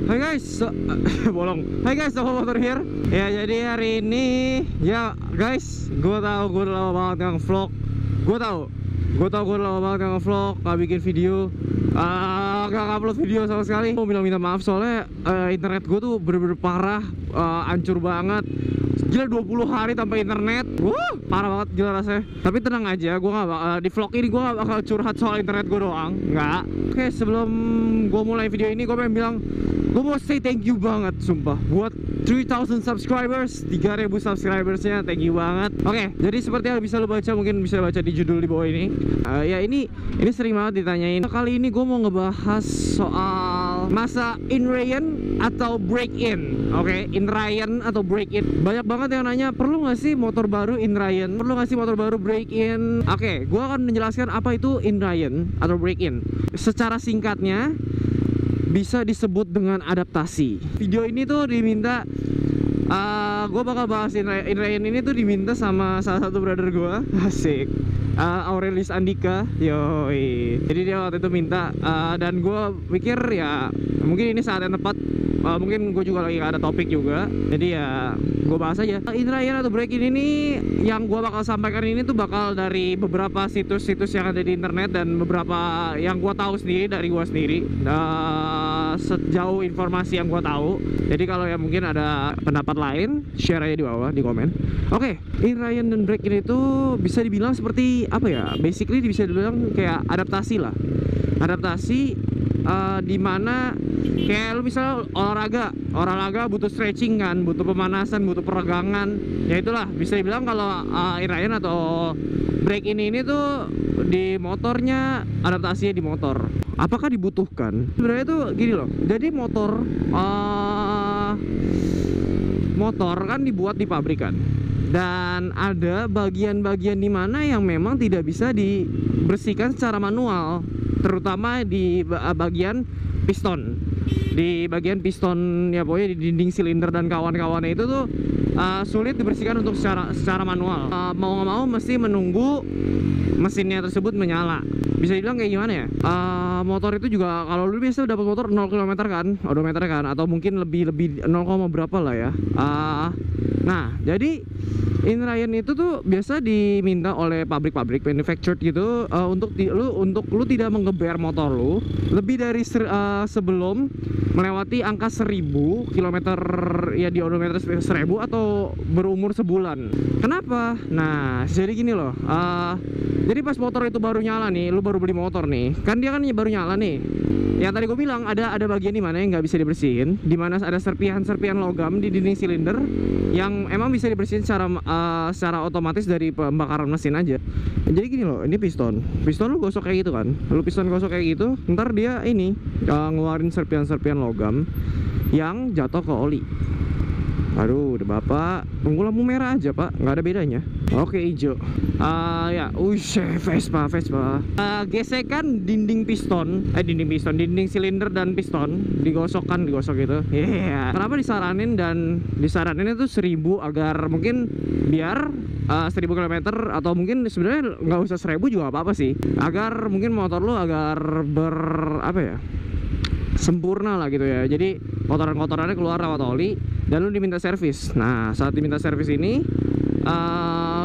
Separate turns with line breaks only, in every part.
Hai guys, bolong. Hai guys, Sobat Motor here. Ya, jadi hari ini ya guys, gue tahu gue lama banget nggak vlog. Gue tahu gue lama banget nggak vlog, nggak bikin video, nggak upload video sama sekali. Mau bilang minta maaf soalnya internet gue tuh bener-bener parah, hancur banget. Gila 20 hari tanpa internet. Parah banget gila rasanya. Tapi tenang aja, gue nggak di vlog ini gue nggak bakal curhat soal internet gue doang. Nggak. Oke, sebelum gue mulai video ini, gue pengen bilang gue mau say thank you banget, sumpah, buat 3000 subscribers, 3000 subscribersnya, thank you banget. Oke, jadi seperti yang bisa lo baca, mungkin bisa baca di judul di bawah ini. Ya ini sering banget ditanyain. Kali ini gue mau ngebahas soal masa in Ryan atau break in. Oke, in Ryan atau break in. Banyak banget yang nanya, perlu nggak sih motor baru in Ryan? Perlu nggak sih motor baru break in? Oke, gue akan menjelaskan apa itu in Ryan atau break in. Secara singkatnya, bisa disebut dengan adaptasi. Video ini tuh diminta, gue bakal bahas in Ryan ini tuh diminta sama salah satu brother gue, asik, Aurelius Andika, yoi. Jadi dia waktu itu minta, dan gue pikir ya mungkin ini saat yang tepat. Mungkin gue juga lagi gak ada topik juga, jadi ya gue bahas aja. In Ryan atau break in ini yang gue bakal sampaikan ini tuh bakal dari beberapa situs-situs yang ada di internet dan beberapa yang gue tahu sendiri dari gue sendiri, sejauh informasi yang gue tahu. Jadi kalau ya mungkin ada pendapat lain, share aja di bawah di komen. Oke, in Ryan dan break in itu bisa dibilang seperti apa ya? Basically bisa dibilang kayak adaptasi lah. Adaptasi dimana kayak lu misalnya olahraga butuh stretching kan, butuh pemanasan, butuh peregangan. Ya itulah bisa dibilang kalau in Ryan atau break in ini tuh di motornya, adaptasinya di motor. Apakah dibutuhkan? Sebenarnya tuh gini loh. Jadi motor kan dibuat di pabrik kan, dan ada bagian-bagian di mana yang memang tidak bisa dibersihkan secara manual, terutama di bagian piston. Di bagian piston ya, pokoknya di dinding silinder dan kawan-kawannya itu tuh sulit dibersihkan untuk secara manual. Mau nggak mau mesti menunggu mesinnya tersebut menyala. Bisa dibilang kayak gimana ya? Motor itu juga kalau lu biasa dapat motor 0 km kan, odometer kan, atau mungkin lebih 0, berapa lah ya. Nah, jadi in Ryan itu tuh biasa diminta oleh pabrik-pabrik manufactured gitu, untuk lu tidak menggeber motor lu lebih dari sebelum melewati angka 1000 km ya di odometer 1000 atau berumur sebulan. Kenapa? Nah, jadi gini loh. Jadi pas motor itu baru nyala nih, lu baru beli motor nih, kan dia kan baru nyala nih. Yang tadi gue bilang ada bagian di mana yang nggak bisa dibersihin, di mana ada serpihan logam di dinding silinder yang emang bisa dibersihin secara otomatis dari pembakaran mesin aja. Jadi gini loh, ini piston lu gosok kayak gitu kan, lu piston gosok kayak gitu, ntar dia ini ngeluarin serpihan logam yang jatuh ke oli. Aduh, udah bapak tunggu lampu merah aja pak, nggak ada bedanya. Oke, hijau. Ya, Vespa. Gesekan dinding dinding silinder dan piston, digosok gitu. Iya. Kenapa disaranin itu 1000 agar mungkin biar 1000 km atau mungkin sebenarnya nggak usah 1000 juga apa sih, agar mungkin motor lo agar sempurna lah gitu ya. Jadi kotoran-kotorannya keluar lewat oli dan lu diminta servis. Nah, saat diminta servis ini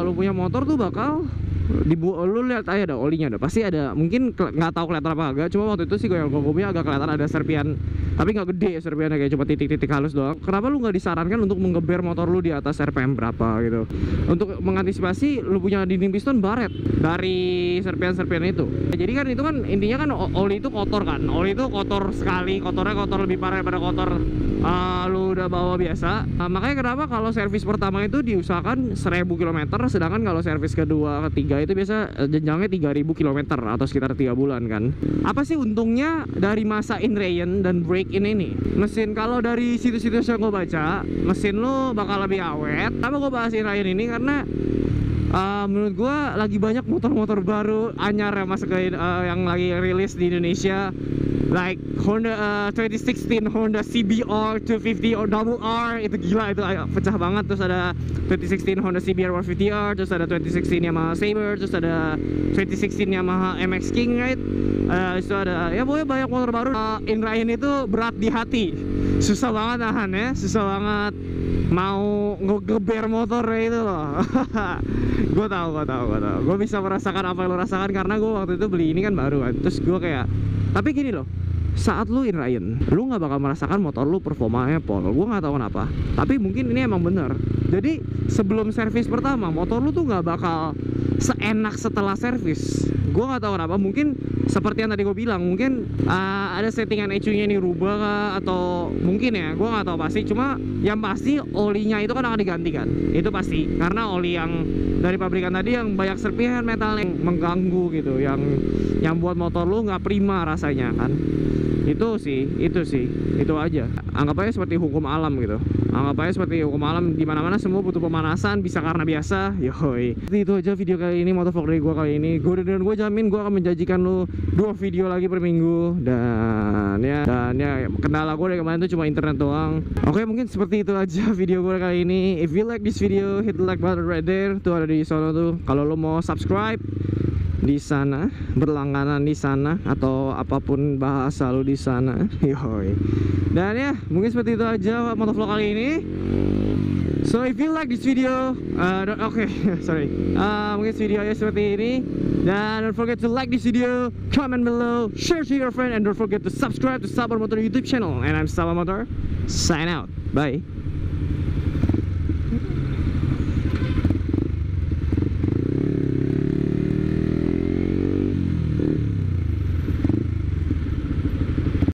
lu punya motor tuh bakal lu lihat aja ada olinya, ada pasti ada, mungkin nggak tahu kelihatan apa agak, cuma waktu itu sih gue punya agak kelihatan ada serpihan, tapi nggak gede serpihannya, kayak cuma titik-titik halus doang. Kenapa lu nggak disarankan untuk menggeber motor lu di atas RPM berapa gitu, untuk mengantisipasi lu punya dinding piston baret dari serpihan itu. Jadi kan itu kan intinya kan oli itu kotor kan, oli itu kotor sekali, kotornya kotor lebih parah daripada kotor lu udah bawa biasa. Makanya kenapa kalau servis pertama itu diusahakan 1000 km, sedangkan kalau servis kedua ketiga itu biasa jenjangnya 3000 km atau sekitar 3 bulan kan. Apa sih untungnya dari masa in Ryan dan break in ini? Mesin, kalau dari situs-situs yang gue baca, mesin lo bakal lebih awet. Kenapa gue bahas in Ryan ini? Karena menurut gue lagi banyak motor-motor baru anyar yang masuk ke yang lagi rilis di Indonesia, like Honda 2016 Honda CBR 250 or double R, itu gila, itu pecah banget. Terus ada 2016 Honda CBR 150R, terus ada 2016 Yamaha Saber, terus ada 2016 Yamaha MX King, right? Itu ada, ya pokoknya banyak motor baru. Indrayan itu berat di hati, susah banget nahan ya, susah banget mau ngegeber motornya itu loh. Gue tahu, gue bisa merasakan apa yang lo rasakan karena gue waktu itu beli ini kan baru kan. Terus gue kayak, tapi gini loh, saat lu Indrayan, lu nggak bakal merasakan motor lu performanya pol. Gue nggak tahu kenapa, tapi mungkin ini emang bener. Jadi sebelum servis pertama, motor lu tuh nggak bakal seenak setelah servis. Gue nggak tahu kenapa, mungkin seperti yang tadi gue bilang, mungkin ada settingan ECU-nya ini rubah kah, atau mungkin ya, gue nggak tahu pasti. Cuma yang pasti olinya itu kan akan diganti kan, itu pasti, karena oli yang dari pabrikan tadi yang banyak serpihan metal yang mengganggu gitu, yang buat motor lu nggak prima rasanya kan. Itu aja. Anggap aja seperti hukum alam gitu. Anggap aja seperti hukum alam, dimana-mana semua butuh pemanasan, bisa karena biasa. Yoi. Itu aja video kali ini, motovlog dari gue kali ini. Gue jamin gue akan menjanjikan lu 2 video lagi per minggu. Dan ya kendala gue dari kemarin tuh cuma internet doang. Oke, mungkin seperti itu aja video gue kali ini. If you like this video, hit the like button right there. Tuh ada di sono tuh. Kalau lo mau subscribe di sana, berlangganan di sana, atau apapun bahasa lu di sana. Yoi. Dan ya, mungkin seperti itu aja motovlog kali ini. So if you like this video, mungkin videonya seperti ini. Dan don't forget to like this video, comment below, share to your friend, and don't forget to subscribe to Sabar Motor YouTube channel. And I'm Sabar Motor, sign out. Bye.